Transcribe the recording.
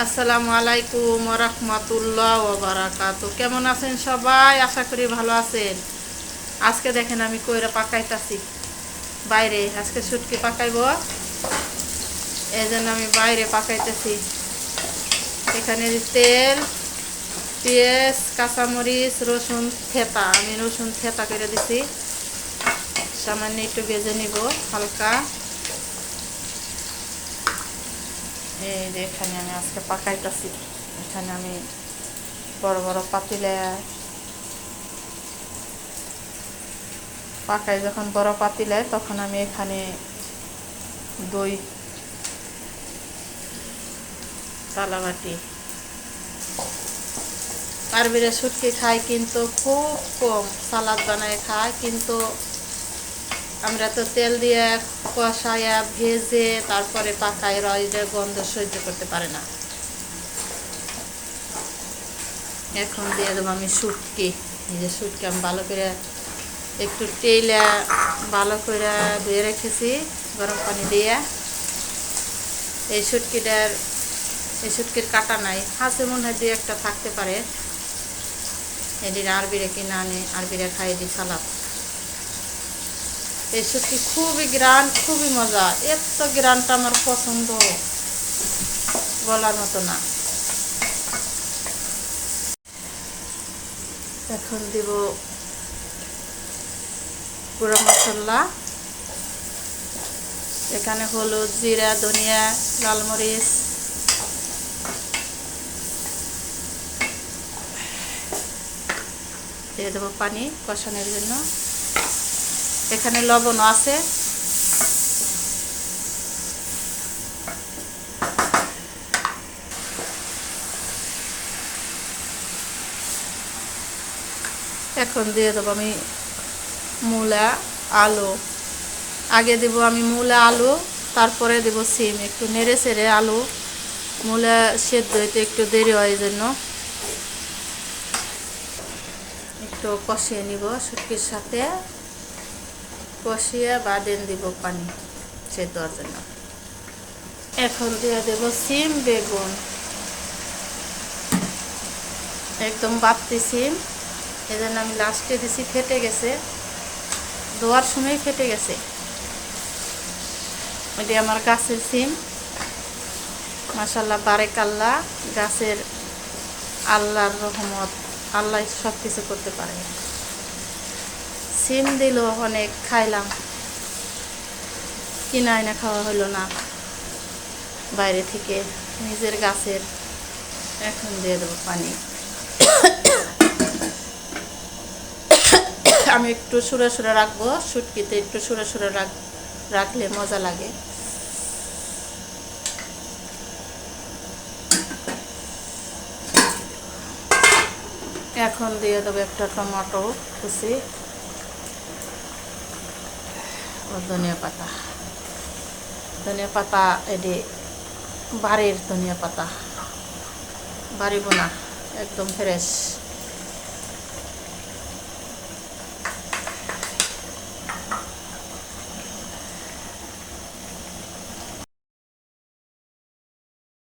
আসসালামু আলাইকুম ওয়া রাহমাতুল্লাহ ওয়া বারাকাতু। কেমন আছেন সবাই? আশা করি ভালো আছেন। আজকে দেখেন আমি কইরা পাকাইতাছি বাইরে। আজকে শুটকি পাকাইবো, এই জন্য আমি বাইরে পাকাইতেছি। এখানে তেল, পেঁয়াজ, কাঁচামরিচ, রসুন থেতা, আমি রসুন থেতা করে দিছি। সামান্য একটু ভেজে নিব হালকা। এই যে এখানে আমি আজকে পাকাইতেছি। এখানে আমি বড় বড় পাতিলে পাকাই, যখন বড় পাতিলে তখন আমি এখানে দই তালাবাটি। আরবিরা শুটকি খায় কিন্তু খুব কম, সালাদ বানায় খায়, কিন্তু আমরা তো তেল দিয়ে কষায়া ভেজে তারপরে পাকাই, রয়ের গন্ধ সহ্য করতে পারে না। এখন দিয়ে দেবো আমি শুটকি। এই যে শুটকি আমি ভালো করে একটু তেলে ভালো করে ধুয়ে রেখেছি গরম পানি দিয়ে। এই শুটকির কাটা নাই, হাঁসে মনে হয় 2-1টা থাকতে পারে। এদিন আরবিরা কিনে আনে, আরবিরা খাই দি সালাদ। এই শুটকি খুবই গ্রান, খুবই মজা। এত গ্রানটা আমার পছন্দ, বলার মতো না। এখন দিব গুঁড়ো মশলা। এখানে হলুদ, জিরা, ধনিয়া, লাল মরিচ, দিয়ে দেবো পানি কষানোর জন্য। এখানে লবণও আছে। এখন দিয়ে দেবো আমি মূলা, আলু। আগে দেব আমি মূলা, আলু, তারপরে দেব সিম। একটু নেড়ে চেড়ে আলু মূলা সেদ্ধ হইতে একটু দেরি হয়, জন্য একটু কষিয়ে নিব শুটকির সাথে। কষিয়ে বাদেন দিব পানি সেদ্ধ হওয়ার জন্য। এখন দিয়ে দেব সিম, বেগুন, একদম বাড়তি সিম। এই জন্য আমি লাস্টে দিছি, ফেটে গেছে, ধোয়ার সময় ফেটে গেছে। এটি আমার গাছের সিম, মাশাআল্লাহ বারাকাল্লাহ। গাছের আল্লাহর রহমত, আল্লাহ সব কিছু করতে পারে। সিম দিল অনেক, খাইলাম, কিনা আইনা খাওয়া হলো না বাইরে থেকে, নিজের গাছের। এখন দিয়ে দেবো পানি। আমি একটু সুরা সুরা রাখবো, শুটকিতে একটু সুরা সুরা রাখলে মজা লাগে। এখন দিয়ে দেবো একটা টমেটো কুচি ও ধনিয়া পাতা। ধনিয়া পাতা এটি বাড়ির ধনিয়া পাতা, বাড়িব না, একদম ফ্রেশ।